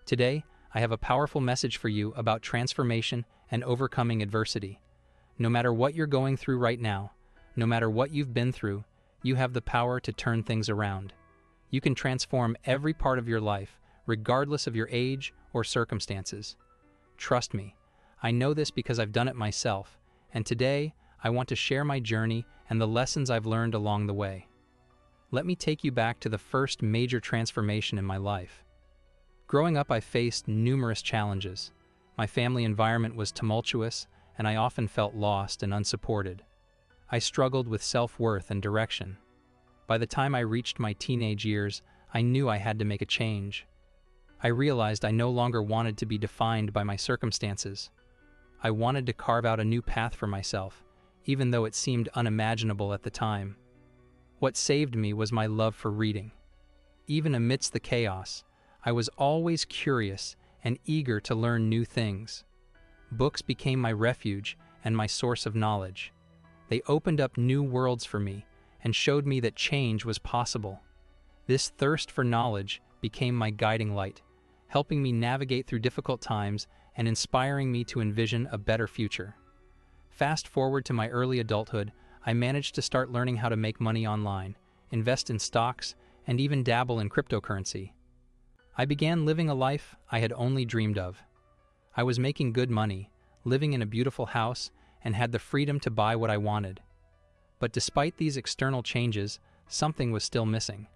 Today, I have a powerful message for you about transformation and overcoming adversity. No matter what you're going through right now, no matter what you've been through, you have the power to turn things around. You can transform every part of your life, regardless of your age or circumstances. Trust me, I know this because I've done it myself, and today I want to share my journey and the lessons I've learned along the way. Let me take you back to the first major transformation in my life. Growing up, I faced numerous challenges. My family environment was tumultuous, and I often felt lost and unsupported. I struggled with self-worth and direction. By the time I reached my teenage years, I knew I had to make a change. I realized I no longer wanted to be defined by my circumstances. I wanted to carve out a new path for myself, even though it seemed unimaginable at the time. What saved me was my love for reading. Even amidst the chaos, I was always curious and eager to learn new things. Books became my refuge and my source of knowledge. They opened up new worlds for me and showed me that change was possible. This thirst for knowledge became my guiding light, helping me navigate through difficult times and inspiring me to envision a better future. Fast forward to my early adulthood, I managed to start learning how to make money online, invest in stocks, and even dabble in cryptocurrency. I began living a life I had only dreamed of. I was making good money, living in a beautiful house, and had the freedom to buy what I wanted. But despite these external changes, something was still missing.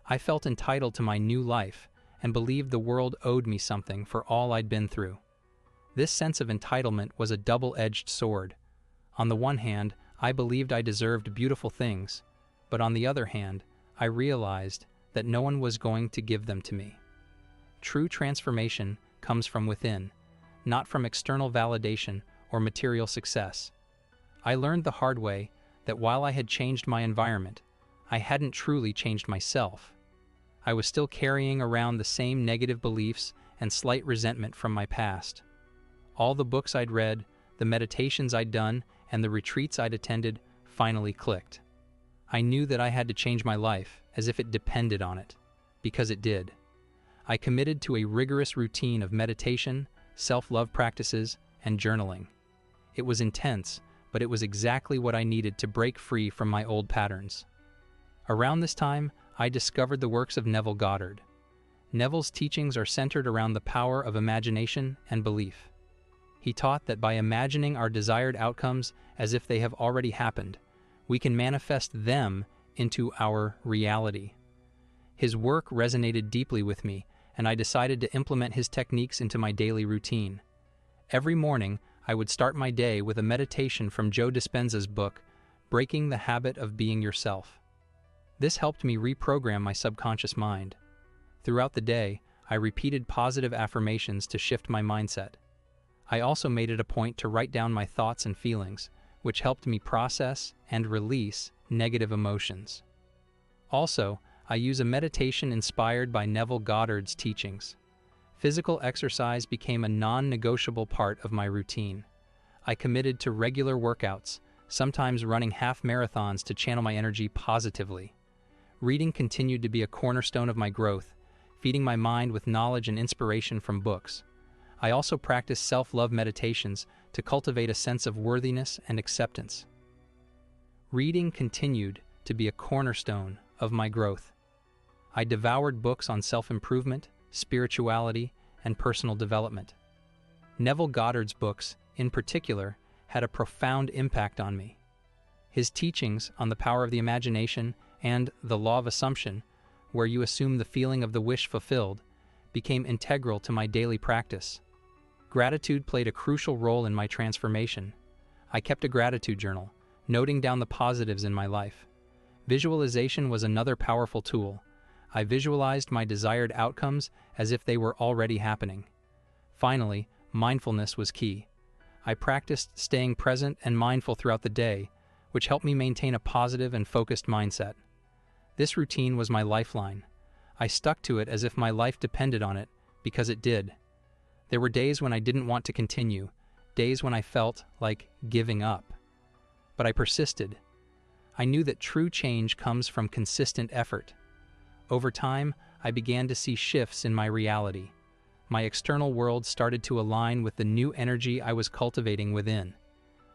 I felt entitled to my new life and believed the world owed me something for all I'd been through. This sense of entitlement was a double-edged sword. On the one hand, I believed I deserved beautiful things, but on the other hand, I realized that no one was going to give them to me. True transformation comes from within, not from external validation or material success. I learned the hard way that while I had changed my environment, I hadn't truly changed myself. I was still carrying around the same negative beliefs and slight resentment from my past. All the books I'd read, the meditations I'd done, and the retreats I'd attended finally clicked. I knew that I had to change my life as if it depended on it, because it did. I committed to a rigorous routine of meditation, self-love practices, and journaling. It was intense, but it was exactly what I needed to break free from my old patterns. Around this time, I discovered the works of Neville Goddard. Neville's teachings are centered around the power of imagination and belief. He taught that by imagining our desired outcomes as if they have already happened, we can manifest them into our reality. His work resonated deeply with me, and I decided to implement his techniques into my daily routine. Every morning, I would start my day with a meditation from Joe Dispenza's book, Breaking the Habit of Being Yourself. This helped me reprogram my subconscious mind. Throughout the day, I repeated positive affirmations to shift my mindset. I also made it a point to write down my thoughts and feelings, which helped me process and release negative emotions. Also, I use a meditation inspired by Neville Goddard's teachings. Physical exercise became a non-negotiable part of my routine. I committed to regular workouts, sometimes running half marathons to channel my energy positively. Reading continued to be a cornerstone of my growth, feeding my mind with knowledge and inspiration from books. I also practiced self-love meditations to cultivate a sense of worthiness and acceptance. Reading continued to be a cornerstone of my growth. I devoured books on self-improvement, spirituality, and personal development. Neville Goddard's books, in particular, had a profound impact on me. His teachings on the power of the imagination and the law of assumption, where you assume the feeling of the wish fulfilled, became integral to my daily practice. Gratitude played a crucial role in my transformation. I kept a gratitude journal, noting down the positives in my life. Visualization was another powerful tool. I visualized my desired outcomes as if they were already happening. Finally, mindfulness was key. I practiced staying present and mindful throughout the day, which helped me maintain a positive and focused mindset. This routine was my lifeline. I stuck to it as if my life depended on it, because it did. There were days when I didn't want to continue, days when I felt like giving up. But I persisted. I knew that true change comes from consistent effort. Over time, I began to see shifts in my reality. my external world started to align with the new energy I was cultivating within.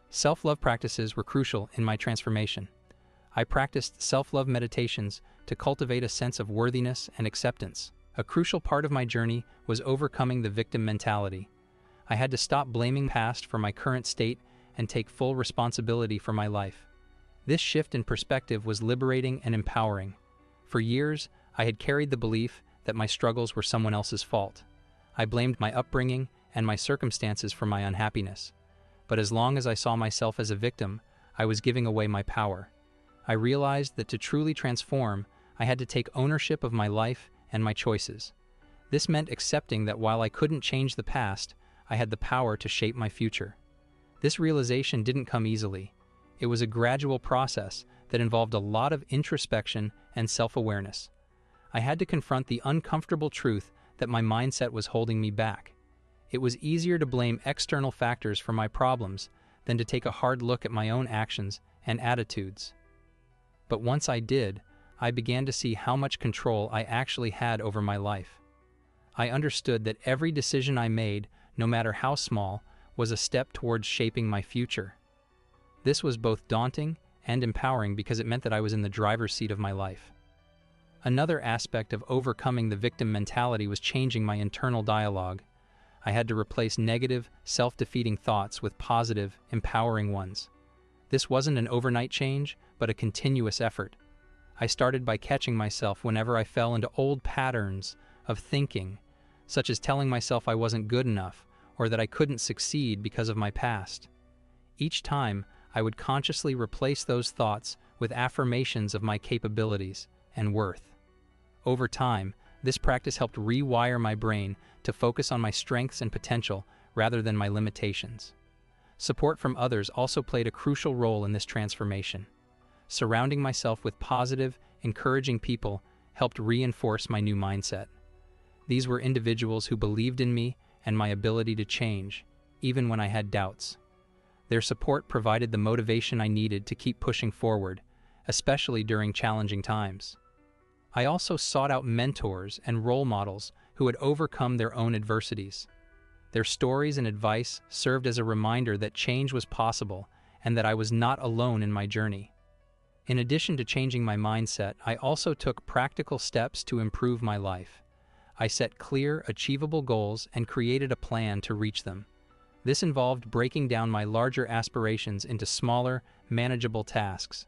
Self-love practices were crucial in my transformation. I practiced self-love meditations to cultivate a sense of worthiness and acceptance. A crucial part of my journey was overcoming the victim mentality. I had to stop blaming the past for my current state and take full responsibility for my life. This shift in perspective was liberating and empowering. For years, I had carried the belief that my struggles were someone else's fault. I blamed my upbringing and my circumstances for my unhappiness. But as long as I saw myself as a victim, I was giving away my power. I realized that to truly transform, I had to take ownership of my life and my choices. This meant accepting that while I couldn't change the past, I had the power to shape my future. This realization didn't come easily. It was a gradual process that involved a lot of introspection and self-awareness. I had to confront the uncomfortable truth that my mindset was holding me back. It was easier to blame external factors for my problems than to take a hard look at my own actions and attitudes. But once I did, I began to see how much control I actually had over my life. I understood that every decision I made, no matter how small, was a step towards shaping my future. This was both daunting and empowering because it meant that I was in the driver's seat of my life. Another aspect of overcoming the victim mentality was changing my internal dialogue. I had to replace negative, self-defeating thoughts with positive, empowering ones. This wasn't an overnight change, but a continuous effort. I started by catching myself whenever I fell into old patterns of thinking, such as telling myself I wasn't good enough or that I couldn't succeed because of my past. Each time, I would consciously replace those thoughts with affirmations of my capabilities and worth. Over time, this practice helped rewire my brain to focus on my strengths and potential rather than my limitations. Support from others also played a crucial role in this transformation. Surrounding myself with positive, encouraging people helped reinforce my new mindset. These were individuals who believed in me and my ability to change, even when I had doubts. Their support provided the motivation I needed to keep pushing forward, especially during challenging times. I also sought out mentors and role models who had overcome their own adversities. Their stories and advice served as a reminder that change was possible and that I was not alone in my journey. In addition to changing my mindset, I also took practical steps to improve my life. I set clear, achievable goals and created a plan to reach them. This involved breaking down my larger aspirations into smaller, manageable tasks.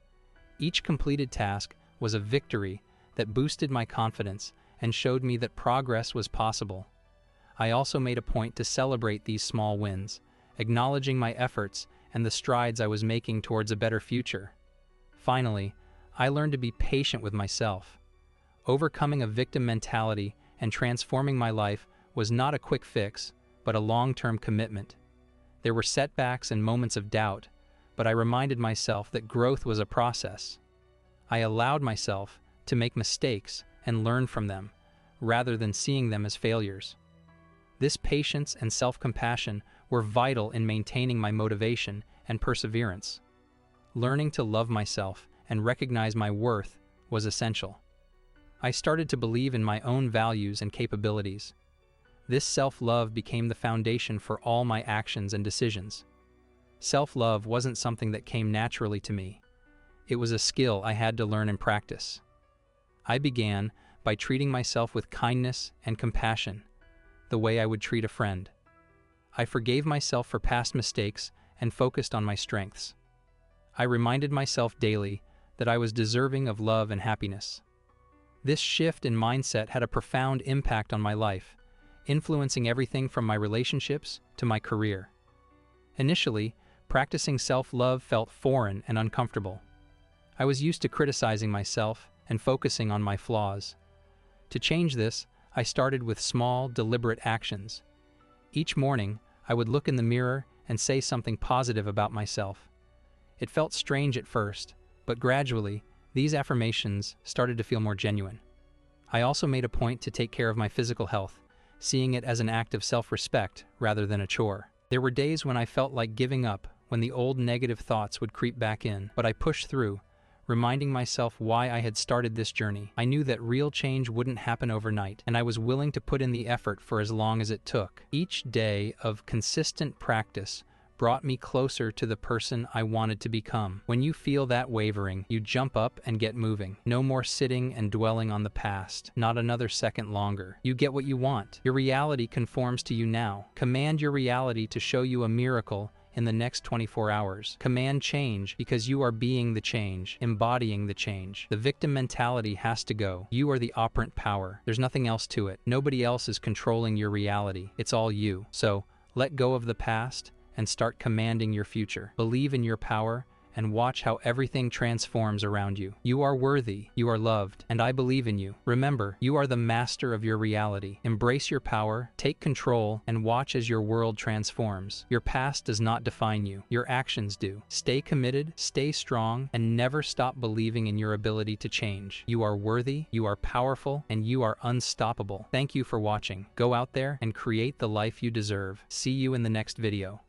Each completed task was a victory that boosted my confidence and showed me that progress was possible. I also made a point to celebrate these small wins, acknowledging my efforts and the strides I was making towards a better future. Finally, I learned to be patient with myself. Overcoming a victim mentality and transforming my life was not a quick fix, but a long-term commitment. There were setbacks and moments of doubt, but I reminded myself that growth was a process. I allowed myself to make mistakes and learn from them, rather than seeing them as failures. This patience and self-compassion were vital in maintaining my motivation and perseverance. Learning to love myself and recognize my worth was essential. I started to believe in my own values and capabilities. This self-love became the foundation for all my actions and decisions. Self-love wasn't something that came naturally to me. It was a skill I had to learn and practice. I began by treating myself with kindness and compassion, the way I would treat a friend. I forgave myself for past mistakes and focused on my strengths. I reminded myself daily that I was deserving of love and happiness. This shift in mindset had a profound impact on my life, influencing everything from my relationships to my career. Initially, practicing self-love felt foreign and uncomfortable. I was used to criticizing myself and focusing on my flaws. To change this, I started with small, deliberate actions. Each morning, I would look in the mirror and say something positive about myself. It felt strange at first, but gradually, these affirmations started to feel more genuine. I also made a point to take care of my physical health, seeing it as an act of self-respect rather than a chore. There were days when I felt like giving up, when the old negative thoughts would creep back in, but I pushed through, reminding myself why I had started this journey. I knew that real change wouldn't happen overnight, and I was willing to put in the effort for as long as it took. Each day of consistent practice brought me closer to the person I wanted to become. When you feel that wavering, you jump up and get moving. No more sitting and dwelling on the past, not another second longer. You get what you want. Your reality conforms to you now. Command your reality to show you a miracle in the next 24 hours. Command change because you are being the change, embodying the change. The victim mentality has to go. You are the operant power. There's nothing else to it. Nobody else is controlling your reality. It's all you. So, let go of the past and start commanding your future. Believe in your power and watch how everything transforms around you. You are worthy, you are loved, and I believe in you. Remember, you are the master of your reality. Embrace your power, take control, and watch as your world transforms. Your past does not define you, your actions do. Stay committed, stay strong, and never stop believing in your ability to change. You are worthy, you are powerful, and you are unstoppable. Thank you for watching. Go out there and create the life you deserve. See you in the next video.